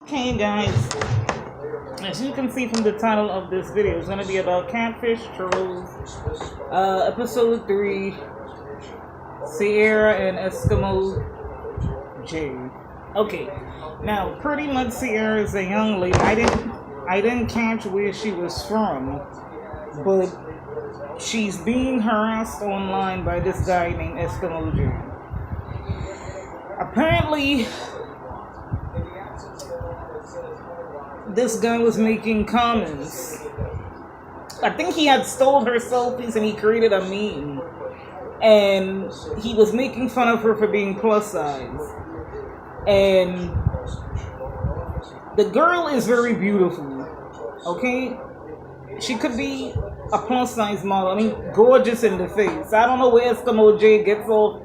Hey guys, as you can see from the title of this video, it's going to be about catfish trolls, episode 3, Ciera and Eskimo J. Okay, now pretty much Ciera is a young lady. I didn't catch where she was from, but she's being harassed online by this guy named Eskimo J. Apparently, this guy was making comments. I think he had stole her selfies and he created a meme. And he was making fun of her for being plus size. And the girl is very beautiful. Okay? She could be a plus size model. I mean, gorgeous in the face. I don't know where Eskimo J gets all,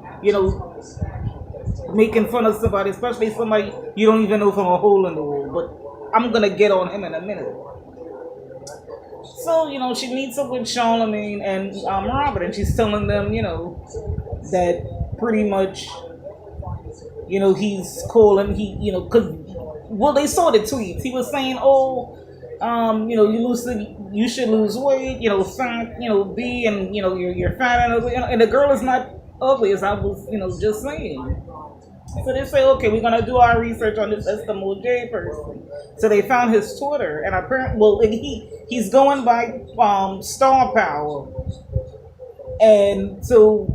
making fun of somebody, especially somebody you don't even know from a hole in the wall. But I'm gonna get on him in a minute. So, she meets up with Charlemagne and Robert, and she's telling them, that pretty much, he's calling, well, they saw the tweets. He was saying, you should lose weight, fat, be, and, you're fat, and the girl is not ugly, as I was, just saying. So they say, okay, we're gonna do our research on this Eskimo J person. So they found his Twitter, and apparently, he's going by Star Power, and so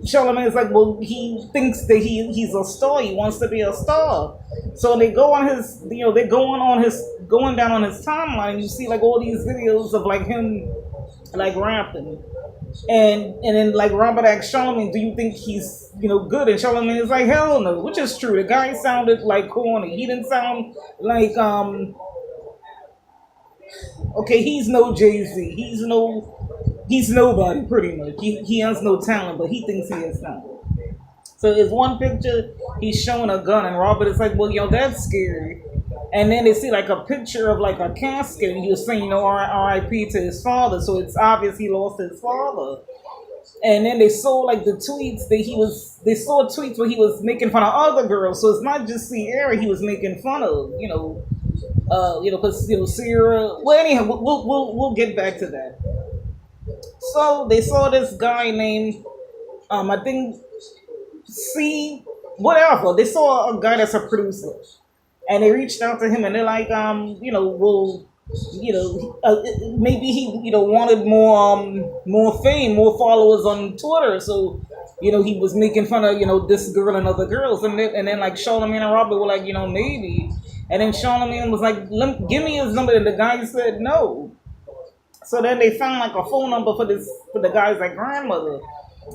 Charlemagne is like, well, he thinks that he's a star. He wants to be a star. So they go on his, they're going down on his timeline. And you see like all these videos of like him, like rapping. And then like Robert asked Charlemagne, do you think he's good? And Charlemagne is like, hell no, which is true. The guy sounded like corny. He didn't sound like okay, he's no Jay-Z. He's nobody pretty much. He has no talent, but he thinks he has talent. So there's one picture, he's showing a gun, and Robert is like, well, that's scary. And then they see like a picture of like a casket, and he was saying, R.I.P. to his father. So it's obvious he lost his father. And then they saw like the tweets that they saw tweets where he was making fun of other girls. So it's not just Ciera he was making fun of, because Ciera. Well, anyhow, we'll get back to that. So they saw this guy named, I think, whatever. They saw a guy that's a producer. And they reached out to him, and they're like, maybe he, wanted more fame, more followers on Twitter. So, he was making fun of, this girl and other girls. And then like Charlemagne and Robert were like, maybe. And then Charlemagne was like, give me his number. And the guy said no. So then they found like a phone number for the guy's like grandmother.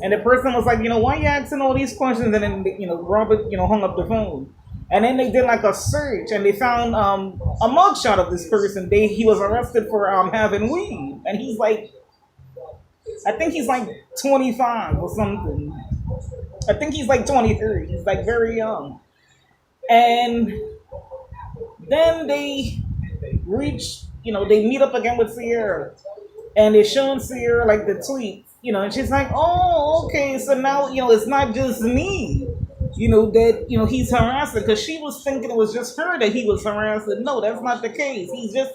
And the person was like, why are you asking all these questions? And then, Robert, hung up the phone. And then they did like a search, and they found a mugshot of this person. He was arrested for having weed, and he's like, I think he's like 25 or something. I think he's like 23. He's like very young. And then they reach, they meet up again with Ciera, and they're showing Ciera like the tweets, and she's like, oh, okay, so now it's not just me. That, he's harassing, because she was thinking it was just her that he was harassing. No, that's not the case. He's just,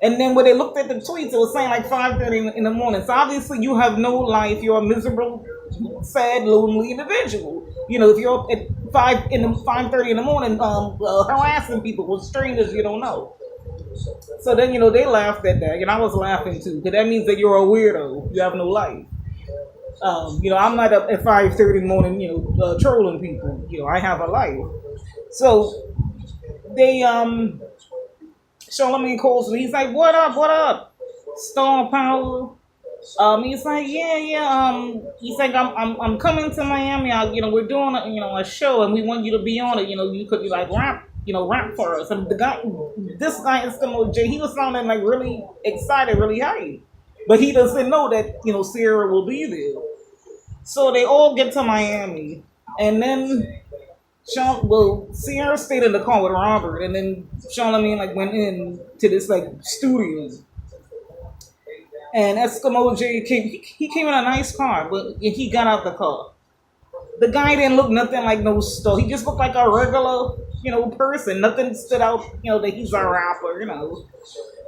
and then when they looked at the tweets, it was saying like 5:30 in the morning. So obviously you have no life. You're a miserable, sad, lonely individual. If you're at 5:30 in the morning, harassing people with strangers you don't know. So then, they laughed at that, and I was laughing too, because that means that you're a weirdo. You have no life. I'm not up at 5:30 in the morning, trolling people. I have a life. So they, Charlemagne calls me. He's like, what up? Star Power. He's like, yeah. He's like, I'm coming to Miami. We're doing a show, and we want you to be on it. You could be like rap for us. And this guy Eskimo J, he was sounding like really excited, really hyped. But he doesn't know that, Ciera will be there. So they all get to Miami. And then, Ciera stayed in the car with Robert. And then Charlemagne, went in to this, studio. And Eskimo J he came in a nice car. But he got out the car. The guy didn't look nothing like no star. He just looked like a regular person. Nothing stood out, that he's a rapper,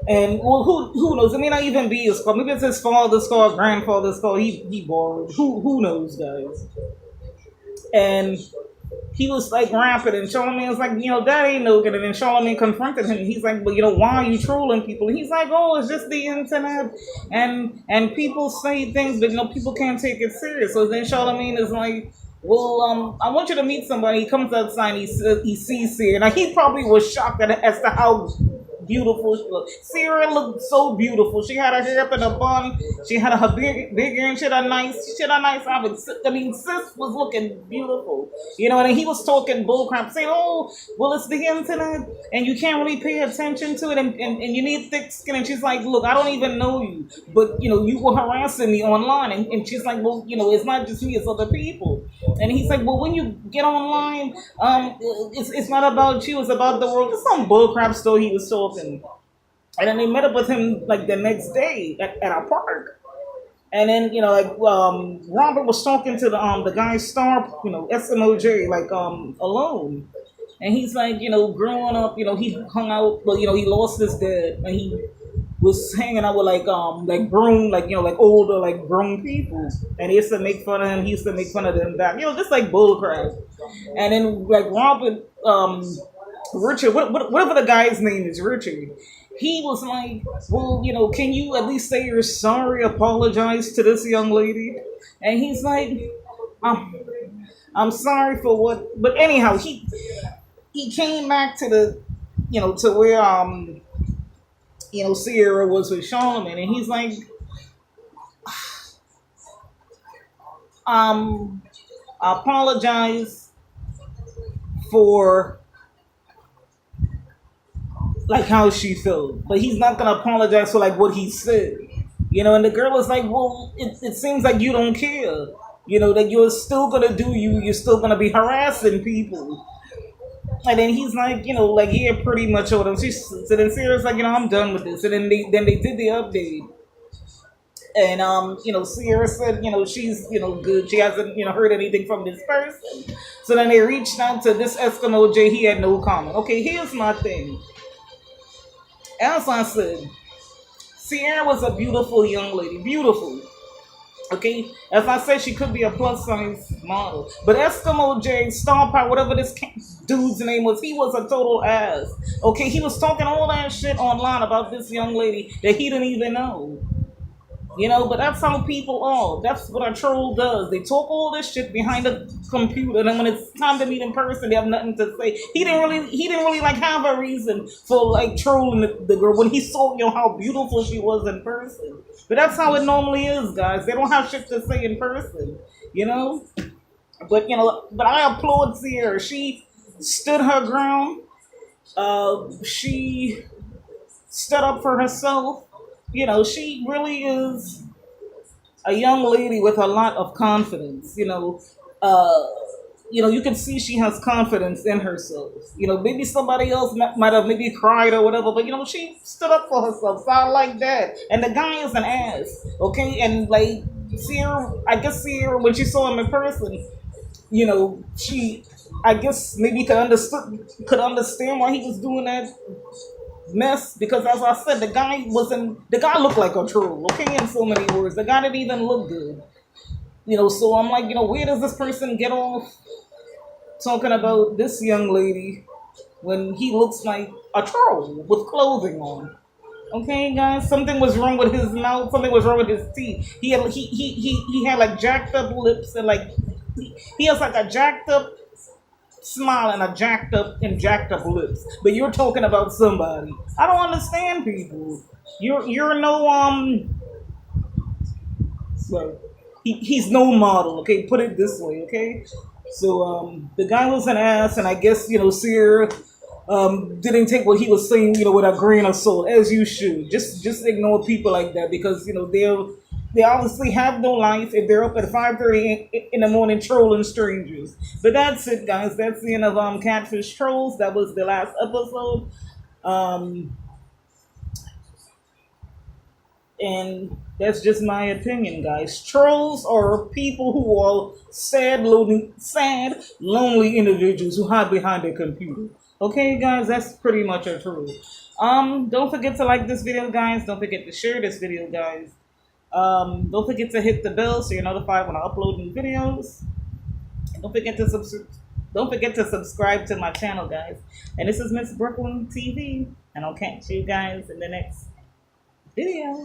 And well, who knows? It may not even be his car. Maybe it's his father's car, grandfather's car. He borrowed. Who knows, guys? And he was like rapping, and Charlamagne was like, that ain't no good. And then Charlamagne confronted him. He's like, well, why are you trolling people? And he's like, oh, it's just the internet, and people say things, but people can't take it serious. So then Charlamagne is like, well, I want you to meet somebody. He comes outside, and he sees Ciera. Now he probably was shocked as to how beautiful she looked. Ciera looked so beautiful. She had her hair up in a bun. She had her big ear, and she had a nice outfit. I mean, sis was looking beautiful. And then he was talking bullcrap, saying, "Oh, well, it's the internet, and you can't really pay attention to it, and you need thick skin." And she's like, "Look, I don't even know you, but you were harassing me online." And she's like, "Well, it's not just me; it's other people." And he's like, "Well, when you get online, it's not about you; it's about the world." It's some bullcrap story he was talking. And then they met up with him like the next day at a park. And then Robert was talking to the guy's star, eskimo J, like alone. And he's like, growing up, he hung out, but he lost his dad, and he was hanging out with like grown, like older, like grown people, and he used to make fun of him. He used to make fun of them back, just like bullcrap. And then like Robert, Richard, whatever the guy's name is, Richard. He was like, well, can you at least say you're sorry, apologize to this young lady? And he's like, I'm sorry for what, but anyhow, he came back to the, to where Ciera was with Charlamagne, and he's like, I apologize for like how she felt, but he's not gonna apologize for like what he said, And the girl was like, "Well, it seems like you don't care, that you're still gonna do you. You're still gonna be harassing people." And then he's like, like yeah, pretty much. So then Ciera's like, I'm done with this. And then they did the update, and Ciera said, she's good. She hasn't heard anything from this person. So then they reached out to this Eskimo J. He had no comment. Okay, here's my thing. As I said, Ciera was a beautiful young lady. Beautiful. Okay? As I said, she could be a plus size model. But Eskimo J, Star Power, whatever this dude's name was, he was a total ass. Okay? He was talking all that shit online about this young lady that he didn't even know. But that's how people are. That's what a troll does. They talk all this shit behind the computer, and then when it's time to meet in person, they have nothing to say. He didn't really like have a reason for like trolling the girl when he saw how beautiful she was in person. But that's how it normally is, guys. They don't have shit to say in person, But but I applaud Ciera. She stood her ground. She stood up for herself. She really is a young lady with a lot of confidence. You can see she has confidence in herself. Maybe somebody else might have maybe cried or whatever, but she stood up for herself. So I like that. And the guy is an ass, okay? And like Ciera, when she saw him in person, she, I guess maybe could understand why he was doing that mess, because as I said, the guy looked like a troll, okay, in so many words. The guy didn't even look good. So I'm like, where does this person get off talking about this young lady when he looks like a troll with clothing on? Okay, guys, something was wrong with his mouth, something was wrong with his teeth. He had like jacked up lips, and like he has like a jacked up smile and a jacked up lips. But you're talking about somebody. I don't understand people. You're no well, he's no model, okay? Put it this way, okay? So the guy was an ass, and I guess Ciera didn't take what he was saying, with a grain of salt, as you should. Just ignore people like that, because they obviously have no life if they're up at 5:30 in the morning trolling strangers. But that's it, guys. That's the end of Catfish Trolls. That was the last episode. And that's just my opinion, guys. Trolls are people who are sad, lonely individuals who hide behind their computer. Okay, guys, that's pretty much a truth. Don't forget to like this video, guys. Don't forget to share this video, guys. Don't forget to hit the bell so you're notified when I upload new videos. And don't forget to subscribe to my channel, guys. And this is Miss Brooklyn TV, and I'll catch you guys in the next video.